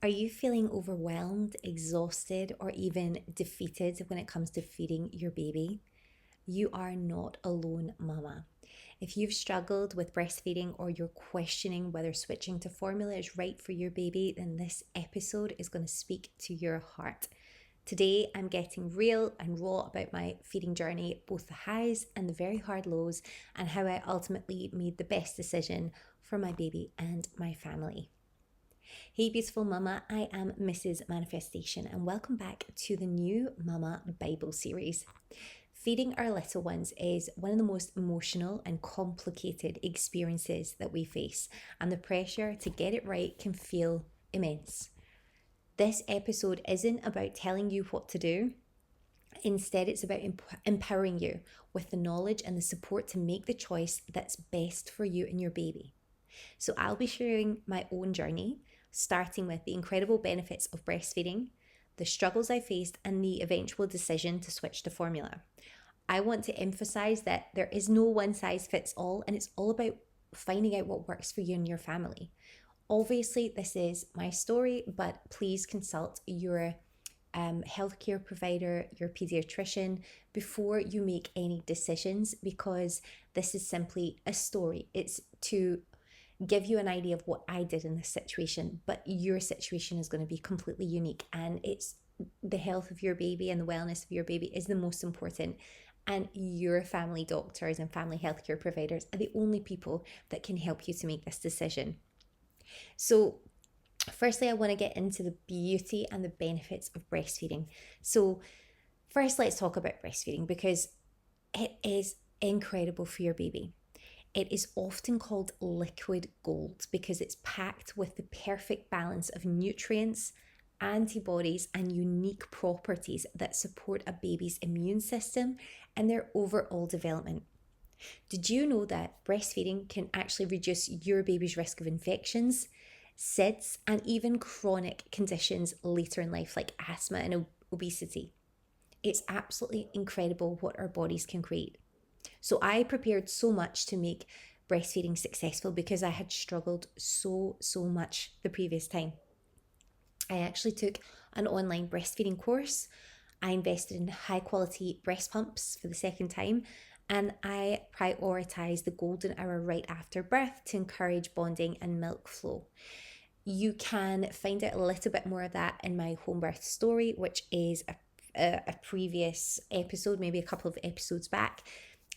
Are you feeling overwhelmed, exhausted, or even defeated when it comes to feeding your baby? You are not alone, mama. If you've struggled with breastfeeding or you're questioning whether switching to formula is right for your baby, then this episode is going to speak to your heart. Today, I'm getting real and raw about my feeding journey, both the highs and the very hard lows, and how I ultimately made the best decision for my baby and my family. Hey, beautiful mama, I am Mrs. Manifestation, and welcome back to the new Mama Bible series. Feeding our little ones is one of the most emotional and complicated experiences that we face, and the pressure to get it right can feel immense. This episode isn't about telling you what to do. Instead, it's about empowering you with the knowledge and the support to make the choice that's best for you and your baby. So I'll be sharing my own journey, starting with the incredible benefits of breastfeeding, the struggles I faced, and the eventual decision to switch to formula. I want to emphasize that there is no one size fits all, and it's all about finding out what works for you and your family. Obviously, this is my story, but please consult your healthcare provider, your pediatrician, before you make any decisions, because this is simply a story. It's to give you an idea of what I did in this situation, but your situation is going to be completely unique, and it's the health of your baby and the wellness of your baby is the most important, and your family doctors and family healthcare providers are the only people that can help you to make this decision. So firstly, I want to get into the beauty and the benefits of breastfeeding. So first, let's talk about breastfeeding, because it is incredible for your baby. It is often called liquid gold because it's packed with the perfect balance of nutrients, antibodies, and unique properties that support a baby's immune system and their overall development. Did you know that breastfeeding can actually reduce your baby's risk of infections, SIDS, and even chronic conditions later in life like asthma and obesity? It's absolutely incredible what our bodies can create. So I prepared so much to make breastfeeding successful because I had struggled so much the previous time. I actually took an online breastfeeding course. I invested in high quality breast pumps for the second time, and I prioritized the golden hour right after birth to encourage bonding and milk flow. You can find out a little bit more of that in my home birth story, which is a previous episode, maybe a couple of episodes back.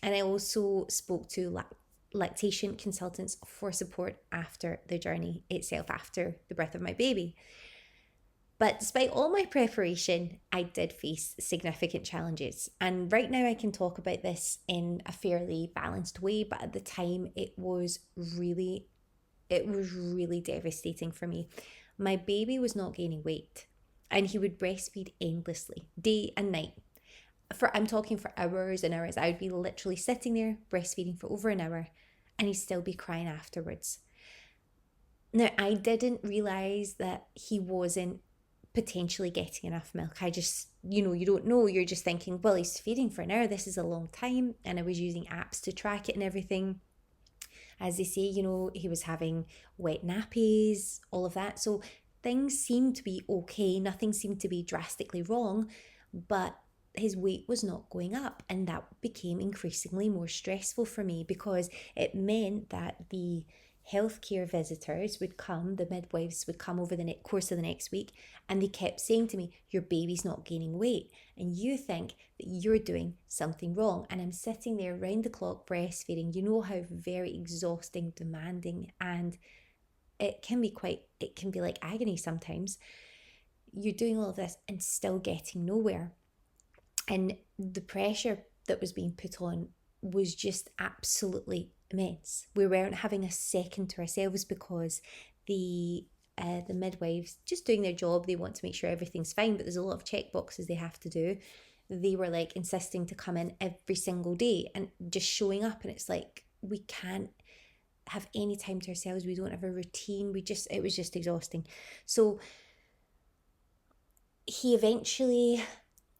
And I also spoke to lactation consultants for support after the journey itself, after the birth of my baby. But despite all my preparation, I did face significant challenges. And right now I can talk about this in a fairly balanced way, but at the time it was really devastating for me. My baby was not gaining weight, and he would breastfeed endlessly, day and night. I'm talking for hours and hours. I would be literally sitting there breastfeeding for over an hour, and he'd still be crying afterwards. Now, I didn't realize that he wasn't potentially getting enough milk. I just, you don't know. You're just thinking, well, he's feeding for an hour. This is a long time. And I was using apps to track it and everything. As they say, he was having wet nappies, all of that. So things seemed to be okay. Nothing seemed to be drastically wrong, but his weight was not going up, and that became increasingly more stressful for me, because it meant that the healthcare visitors would come, the midwives would come over the course of the next week, and they kept saying to me, your baby's not gaining weight, and you think that you're doing something wrong. And I'm sitting there round the clock breastfeeding. You know how very exhausting, demanding, and it can be like agony sometimes. You're doing all of this and still getting nowhere. And the pressure that was being put on was just absolutely immense. We weren't having a second to ourselves, because the midwives, just doing their job, they want to make sure everything's fine, but there's a lot of check boxes they have to do. They were like insisting to come in every single day and just showing up, and it's like, we can't have any time to ourselves. We don't have a routine. It was just exhausting. So he eventually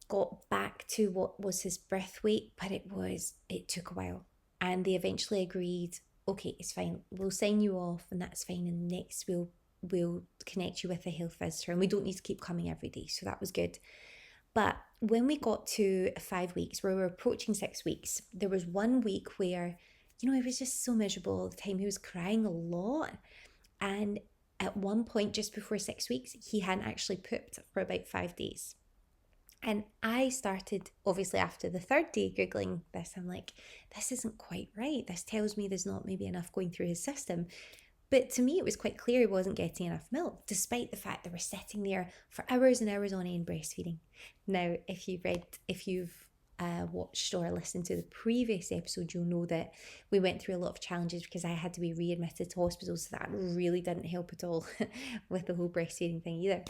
got back to what was his birth weight, but it took a while. And they eventually agreed, okay, it's fine, we'll sign you off and that's fine, and next we'll we'll connect you with a health visitor, and we don't need to keep coming every day. So that was good. But when we got to 5 weeks, where we were approaching 6 weeks, there was 1 week where, he was just so miserable all the time. He was crying a lot. And at one point, just before 6 weeks, he hadn't actually pooped for about 5 days. And I started, obviously, after the third day, Googling this. I'm like, this isn't quite right. This tells me there's not maybe enough going through his system. But to me, it was quite clear he wasn't getting enough milk, despite the fact that we're sitting there for hours and hours on end breastfeeding. Now, if you've watched or listened to the previous episode, you'll know that we went through a lot of challenges because I had to be readmitted to hospital, so that really didn't help at all with the whole breastfeeding thing either.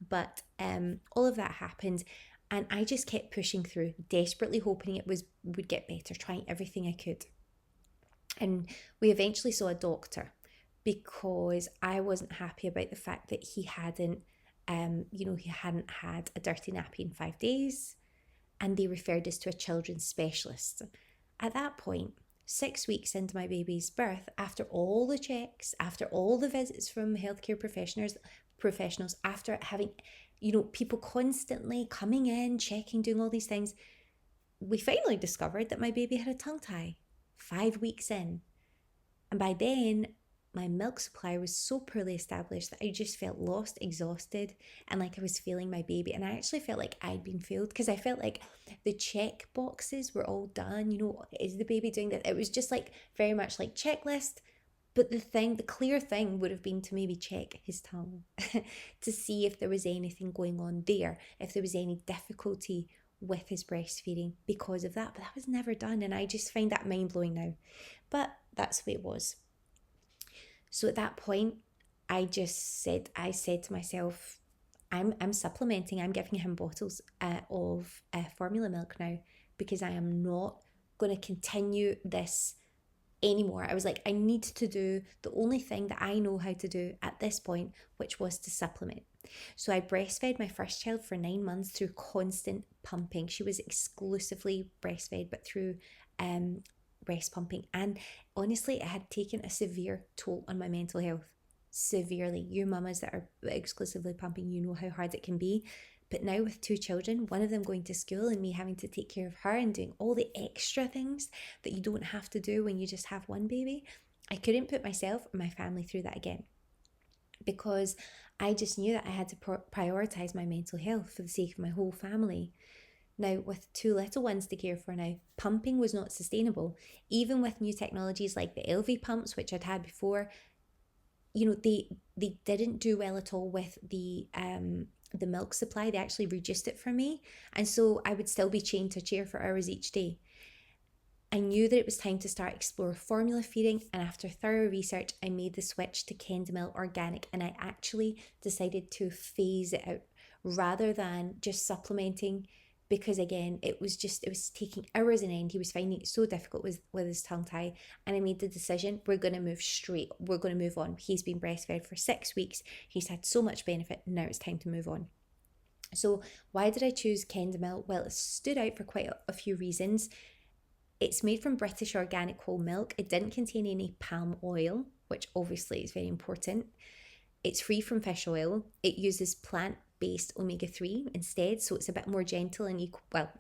But all of that happened, and I just kept pushing through, desperately hoping it would get better, trying everything I could. And we eventually saw a doctor, because I wasn't happy about the fact that he hadn't had a dirty nappy in 5 days, and they referred us to a children's specialist. At that point, 6 weeks into my baby's birth, after all the checks, after all the visits from healthcare professionals, after having, people constantly coming in, checking, doing all these things, we finally discovered that my baby had a tongue tie 5 weeks in. And by then, my milk supply was so poorly established that I just felt lost, exhausted, and like I was failing my baby. And I actually felt like I'd been failed, because I felt like the check boxes were all done. Is the baby doing that? It was just like very much like checklist. But the clear thing would have been to maybe check his tongue to see if there was anything going on there, if there was any difficulty with his breastfeeding because of that. But that was never done, and I just find that mind-blowing now. But that's the way it was. So at that point, I said to myself, I'm supplementing. I'm giving him bottles of formula milk now, because I am not going to continue this anymore. I was like, I need to do the only thing that I know how to do at this point, which was to supplement. So I breastfed my first child for 9 months through constant pumping. She was exclusively breastfed, but through breast pumping. And honestly, it had taken a severe toll on my mental health. Severely. You mamas that are exclusively pumping, you know how hard it can be. But now with 2 children, one of them going to school and me having to take care of her and doing all the extra things that you don't have to do when you just have one baby, I couldn't put myself or my family through that again, because I just knew that I had to prioritise my mental health for the sake of my whole family. Now, with 2 little ones to care for now, pumping was not sustainable. Even with new technologies like the LV pumps, which I'd had before, they didn't do well at all with the milk supply. They actually reduced it for me. And so I would still be chained to a chair for hours each day. I knew that it was time to start explore formula feeding, and after thorough research, I made the switch to Kendamil Organic, and I actually decided to phase it out rather than just supplementing, because again, it was taking hours on end. He was finding it so difficult with his tongue tie, and I made the decision, we're going to move on. He's been breastfed for 6 weeks. He's had so much benefit. Now it's time to move on. So why did I choose Kendamil? Well, it stood out for quite a few reasons. It's made from British organic whole milk. It didn't contain any palm oil, which obviously is very important. It's free from fish oil. It uses plant-based omega-3 instead, so it's a bit more gentle and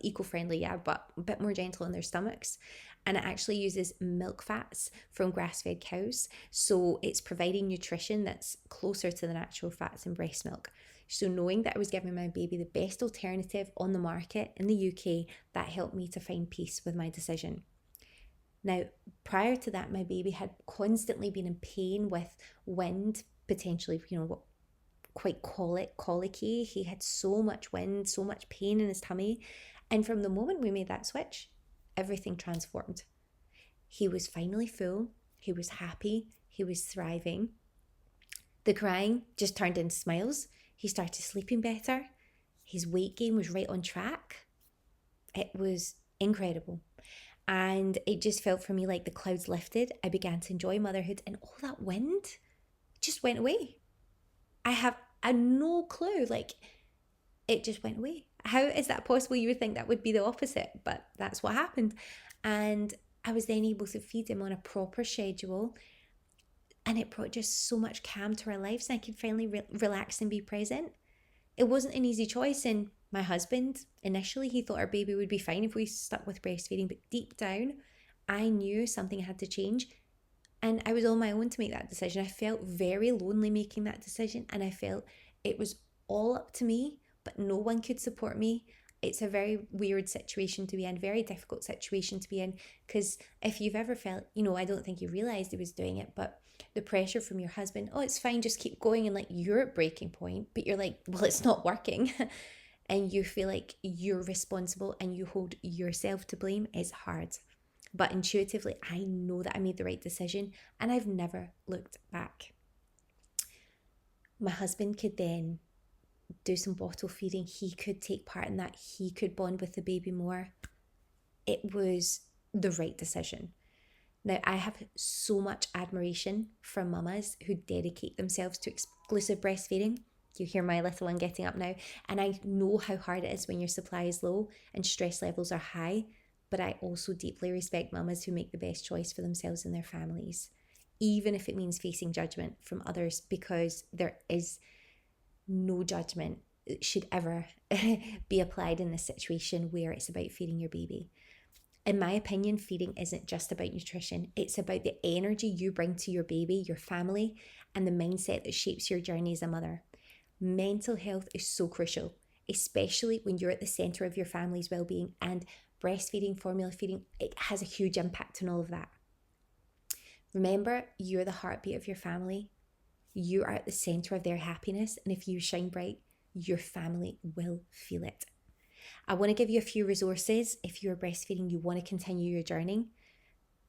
eco-friendly, yeah, but a bit more gentle on their stomachs. And it actually uses milk fats from grass-fed cows, so it's providing nutrition that's closer to the natural fats in breast milk. So knowing that I was giving my baby the best alternative on the market in the UK, that helped me to find peace with my decision. Now, prior to that, my baby had constantly been in pain with wind, potentially, quite colicky. He had so much wind, so much pain in his tummy. And from the moment we made that switch, everything transformed. He was finally full. He was happy. He was thriving. The crying just turned into smiles. He started sleeping better. His weight gain was right on track. It was incredible. And it just felt for me like the clouds lifted. I began to enjoy motherhood, and all that wind just went away. I have no clue. It just went away. How is that possible? You would think that would be the opposite, but that's what happened. And I was then able to feed him on a proper schedule. And it brought just so much calm to our lives, and I could finally relax and be present. It wasn't an easy choice, and my husband, initially, he thought our baby would be fine if we stuck with breastfeeding, but deep down, I knew something had to change, and I was on my own to make that decision. I felt very lonely making that decision, and I felt it was all up to me, but no one could support me. It's a very weird situation to be in, very difficult situation to be in, because if you've ever felt, I don't think you realised he was doing it, but the pressure from your husband, oh, it's fine, just keep going, and like you're at breaking point, but you're like, well, it's not working. And you feel like you're responsible and you hold yourself to blame, is hard. But intuitively, I know that I made the right decision, and I've never looked back. My husband could then do some bottle feeding. He could take part in that. He could bond with the baby more. It was the right decision. Now, I have so much admiration for mamas who dedicate themselves to exclusive breastfeeding. You hear my little one getting up now, and I know how hard it is when your supply is low and stress levels are high, but I also deeply respect mamas who make the best choice for themselves and their families, even if it means facing judgment from others, because there is no judgment that should ever be applied in this situation where it's about feeding your baby. In my opinion, feeding isn't just about nutrition. It's about the energy you bring to your baby, your family, and the mindset that shapes your journey as a mother. Mental health is so crucial, especially when you're at the center of your family's well-being, and breastfeeding, formula feeding, it has a huge impact on all of that. Remember, you're the heartbeat of your family. You are at the center of their happiness, and if you shine bright, your family will feel it. I want to give you a few resources if you're breastfeeding, you want to continue your journey.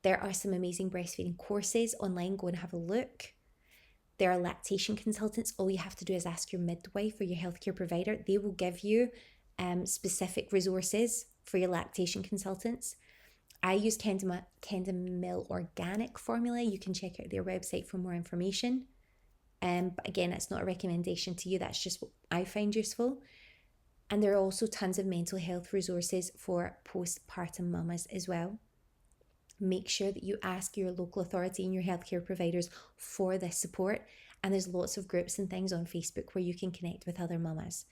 There are some amazing breastfeeding courses online. Go and have a look. There are lactation consultants. All you have to do is ask your midwife or your healthcare provider. They will give you specific resources for your lactation consultants. I use Kendamil Organic Formula. You can check out their website for more information. But again, that's not a recommendation to you. That's just what I find useful. And there are also tons of mental health resources for postpartum mamas as well. Make sure that you ask your local authority and your healthcare providers for this support. And there's lots of groups and things on Facebook where you can connect with other mamas.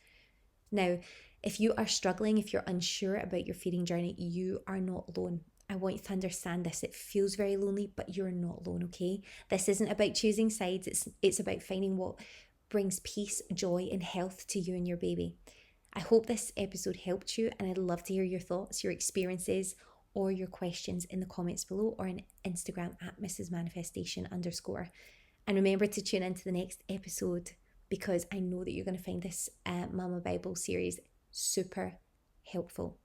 Now, if you are struggling, if you're unsure about your feeding journey, you are not alone. I want you to understand this. It feels very lonely, but you're not alone, okay? This isn't about choosing sides. It's about finding what brings peace, joy, and health to you and your baby. I hope this episode helped you, and I'd love to hear your thoughts, your experiences, or your questions in the comments below, or on Instagram at mrsmanifestation_. And remember to tune into the next episode, because I know that you're going to find this Mama Bible series super helpful.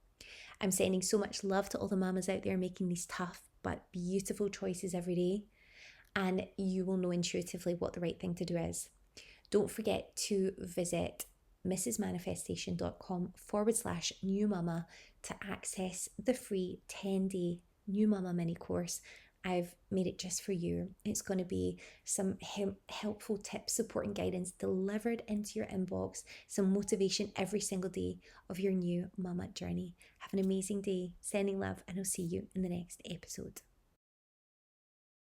I'm sending so much love to all the mamas out there making these tough but beautiful choices every day, and you will know intuitively what the right thing to do is. Don't forget to visit mrsmanifestation.com/new mama to access the free 10-day new mama mini course. I've made it just for you. It's going to be some helpful tips, support, and guidance delivered into your inbox, some motivation every single day of your new mama journey. Have an amazing day. Sending love, and I'll see you in the next episode.